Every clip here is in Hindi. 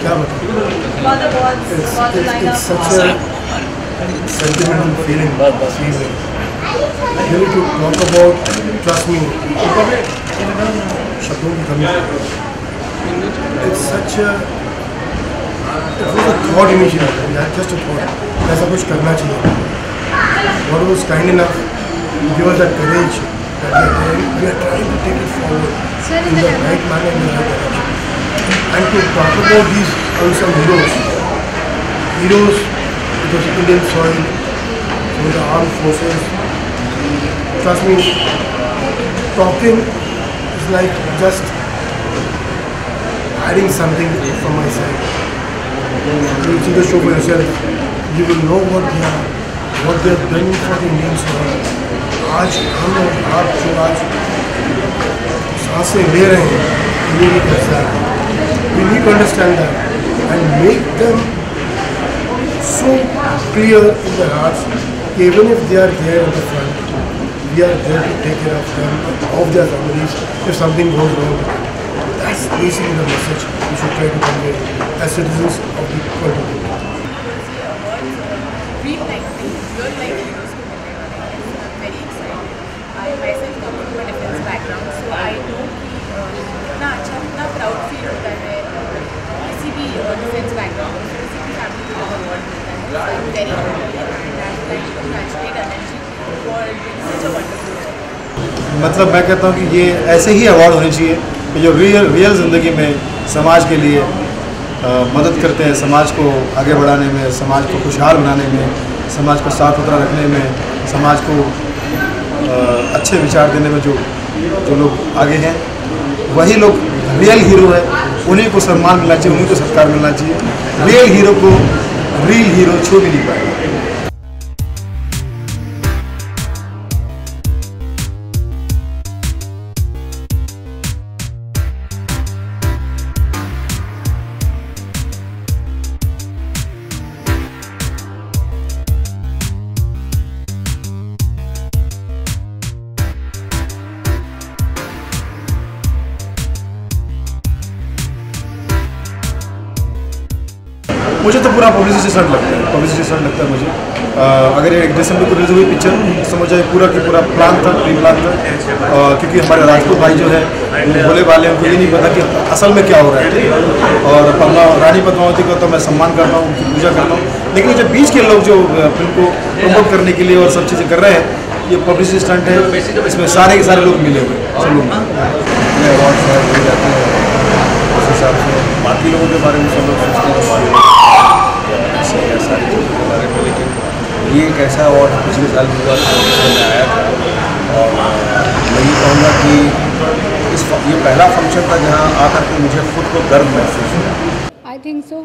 क्या बताऊँ, it's such a sentimental feeling. Really to talk about, trust me, शब्दों की कमी. It's such a, it was a thought initially, just a thought. ऐसा कुछ करना चाहिए. God was kind enough to give us that courage that we are trying to take it forward in the right manner, in the right direction. And to talk about these unsung heroes, it was Indian soil, from the armed forces. Trust me, talking is like just adding something from my side. You see the show for yourself, you will know what they are doing for the Indian soil. आज हम और आप जो आज सांसें ले रहे हैं, ये नहीं कर सकते. We need to understand that and make them so clear in their hearts. Even if they are there in the front, we are there to take care of them, of their families, if something goes wrong. That's basically the message we should try to convey as citizens of the country. Real life heroes को मिलने वाले हैं. I'm very excited. I myself come from a defense background, so I know कि कितना अच्छा, कितना proud feel होता है किसी भी defense background में, किसी भी family को award मिलता है. So I'm very happy and I would like to congratulate Anand ji for doing such a wonderful job. मतलब मैं कहता हूँ कि ये ऐसे ही अवार्ड होने चाहिए कि जो रियल ज़िंदगी में समाज के लिए मदद करते हैं, समाज को आगे बढ़ाने में, समाज को खुशहाल बनाने में, समाज को साफ सुथरा रखने में, समाज को अच्छे विचार देने में जो लोग आगे हैं, वही लोग रियल हीरो है. उन्हीं को सम्मान मिलना चाहिए, उन्हीं को सत्कार मिलना चाहिए. रियल हीरो को रियल हीरो छू भी नहीं पाएगा. मुझे तो पूरा पब्लिसिटी स्टंट लगता है मुझे. अगर ये 1 दिसंबर को रिलीज हुई पिक्चर, समझ जाए पूरा की पूरा प्लान था, प्री प्लान था. क्योंकि हमारे राजपूत भाई जो है वो भोले वाले, उनको ये नहीं पता कि असल में क्या हो रहा है. और रानी पद्मावती का तो मैं सम्मान करता हूँ, उनकी पूजा करता हूँ. लेकिन जो बीच के लोग जो फिल्म को प्रमोट करने के लिए और सब चीज़ें कर रहे हैं, ये पब्लिसिटी स्टंट है. इसमें सारे के सारे लोग मिले हुए सब लोग अवार्ड मिल जाते हैं. उस हिसाब से बाकी लोगों के बारे में सब लोग सोचते हैं सारी चीज़ों के बारे में. लेकिन ये एक ऐसा अवार्ड पिछले साल भी हुआ था जिसमें मैं आया था, और मैं ये कहूँगा कि ये पहला फंक्शन था जहाँ आकर के मुझे खुद को गर्व महसूस हुआ. आई थिंक सो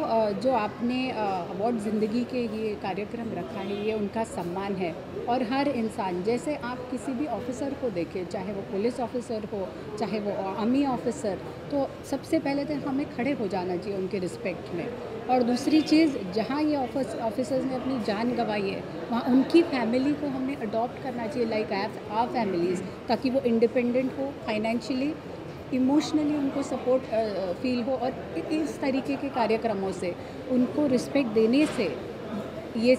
जो आपने अवार्ड ज़िंदगी के ये कार्यक्रम रखा है, ये उनका सम्मान है. और हर इंसान, जैसे आप किसी भी ऑफिसर को देखें, चाहे वो पुलिस ऑफिसर हो, चाहे वो आर्मी ऑफिसर, तो सबसे पहले तो हमें खड़े हो जाना चाहिए उनके रिस्पेक्ट में. और दूसरी चीज़, जहाँ ये ऑफिसर्स ने अपनी जान गंवाई है, वहाँ उनकी फैमिली को हमें अडॉप्ट करना चाहिए लाइक आवर फैमिलीज़, ताकि वो इंडिपेंडेंट हो, फाइनेंशियली, इमोशनली उनको सपोर्ट फील हो. और इस तरीके के कार्यक्रमों से उनको रिस्पेक्ट देने से ये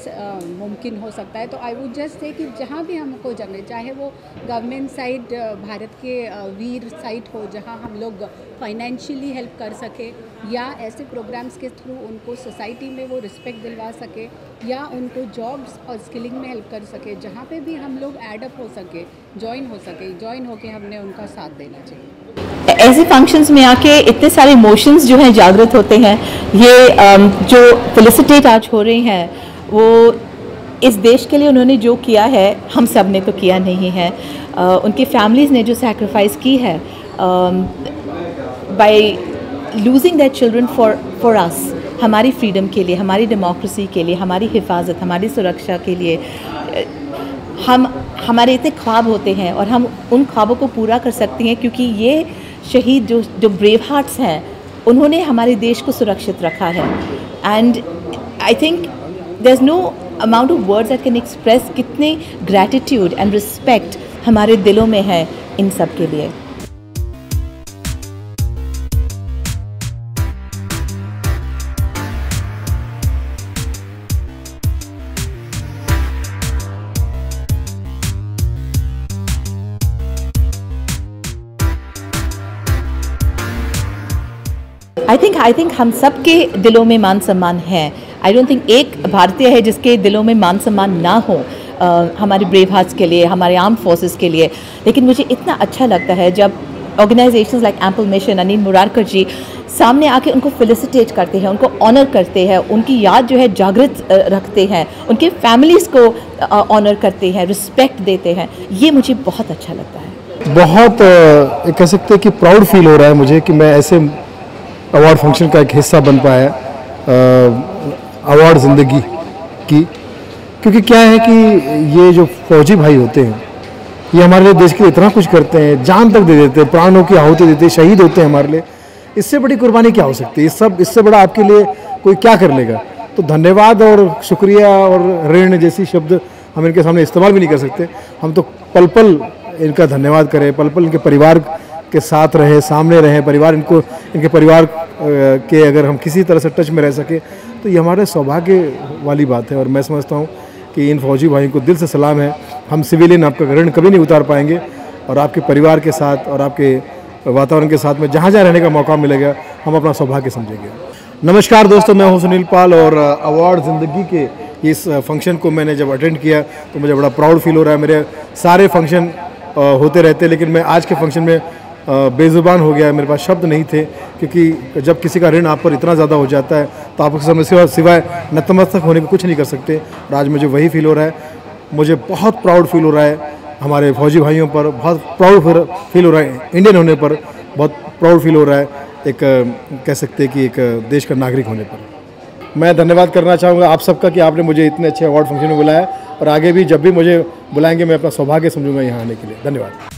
मुमकिन हो सकता है. तो आई वुड जस्ट से कि जहाँ भी हमको जाने, चाहे वो गवर्नमेंट साइड, भारत के वीर साइट हो, जहाँ हम लोग फाइनेंशियली हेल्प कर सके, या ऐसे प्रोग्राम्स के थ्रू उनको सोसाइटी में वो रिस्पेक्ट दिलवा सके, या उनको जॉब्स और स्किलिंग में हेल्प कर सके, जहाँ पे भी हम लोग एडअप हो सके, ज्वाइन होके हमने उनका साथ देना चाहिए. ऐसे फंक्शंस में आके इतने सारे इमोशंस जो हैं जागृत होते हैं. ये जो फेलिसिटेट आज हो रही हैं, वो इस देश के लिए उन्होंने जो किया है, हम सब ने तो किया नहीं है. उनकी फैमिलीज़ ने जो सैक्रिफाइस की है by losing that children for us, हमारी फ्रीडम के लिए, हमारी डेमोक्रेसी के लिए, हमारी हिफाजत, हमारी सुरक्षा के लिए. हमारे इतने ख्वाब होते हैं और हम उन ख्वाबों को पूरा कर सकते हैं, क्योंकि ये शहीद जो ब्रेव हार्ट्स हैं, उन्होंने हमारे देश को सुरक्षित रखा है. And I think there is no amount of words that can express कितने ग्रैटिट्यूड एंड रिस्पेक्ट हमारे दिलों में है इन सब के लिए. आई थिंक हम सब के दिलों में मान सम्मान है। आई डोंट थिंक एक भारतीय है जिसके दिलों में मान सम्मान ना हो हमारे ब्रेव हार्ट्स के लिए, हमारे आर्म फोर्सेस के लिए। लेकिन मुझे इतना अच्छा लगता है जब ऑर्गेनाइजेशंस लाइक एम्पल मिशन, अनिल मुरारकर जी सामने आके उनको फेलिसिटेट करते हैं, उनको ऑनर करते हैं, उनकी याद जो है जागृत रखते हैं, उनके फैमिलीज़ को ऑनर करते हैं, रिस्पेक्ट देते हैं। ये मुझे बहुत अच्छा लगता है। बहुत कह सकते हैं कि प्राउड फील हो रहा है मुझे कि मैं ऐसे अवार्ड फंक्शन का एक हिस्सा बन पाया, अवार्ड ज़िंदगी की। क्योंकि क्या है कि ये जो फौजी भाई होते हैं ये हमारे लिए देश के लिए इतना कुछ करते हैं, जान तक दे देते हैं, प्राणों की आहुति देते हैं, शहीद होते हैं हमारे लिए। इससे बड़ी कुर्बानी क्या हो सकती है? इससे बड़ा आपके लिए कोई क्या कर लेगा? तो धन्यवाद और शुक्रिया और ऋण जैसी शब्द हम इनके सामने इस्तेमाल भी नहीं कर सकते। हम तो पल पल इनका धन्यवाद करें, पल पल इनके परिवार के साथ रहे, सामने रहें, परिवार इनके परिवार के अगर हम किसी तरह से टच में रह सके तो ये हमारे सौभाग्य वाली बात है। और मैं समझता हूँ कि इन फौजी भाइयों को दिल से सलाम है। हम सिविलियन आपका ऋण कभी नहीं उतार पाएंगे और आपके परिवार के साथ और आपके वातावरण के साथ में जहाँ जहाँ रहने का मौका मिलेगा हम अपना सौभाग्य समझेंगे। नमस्कार दोस्तों, मैं हूं सुनील पाल और अवार्ड ज़िंदगी के इस फंक्शन को मैंने जब अटेंड किया तो मुझे बड़ा प्राउड फील हो रहा है। मेरे सारे फंक्शन होते रहते हैं लेकिन मैं आज के फंक्शन में बेज़ुबान हो गया, मेरे पास शब्द नहीं थे। क्योंकि जब किसी का ऋण आप पर इतना ज़्यादा हो जाता है तो आप उसके सिवाय नतमस्तक होने को कुछ नहीं कर सकते। और आज मुझे वही फील हो रहा है। मुझे बहुत प्राउड फील हो रहा है हमारे फौजी भाइयों पर, बहुत प्राउड फील हो रहा है इंडियन होने पर, बहुत प्राउड फील हो रहा है एक कह सकते हैं कि एक देश का नागरिक होने पर। मैं धन्यवाद करना चाहूँगा आप सबका कि आपने मुझे इतने अच्छे अवार्ड फंक्शन में बुलाया और आगे भी जब भी मुझे बुलाएंगे मैं अपना सौभाग्य समझूंगा यहाँ आने के लिए। धन्यवाद।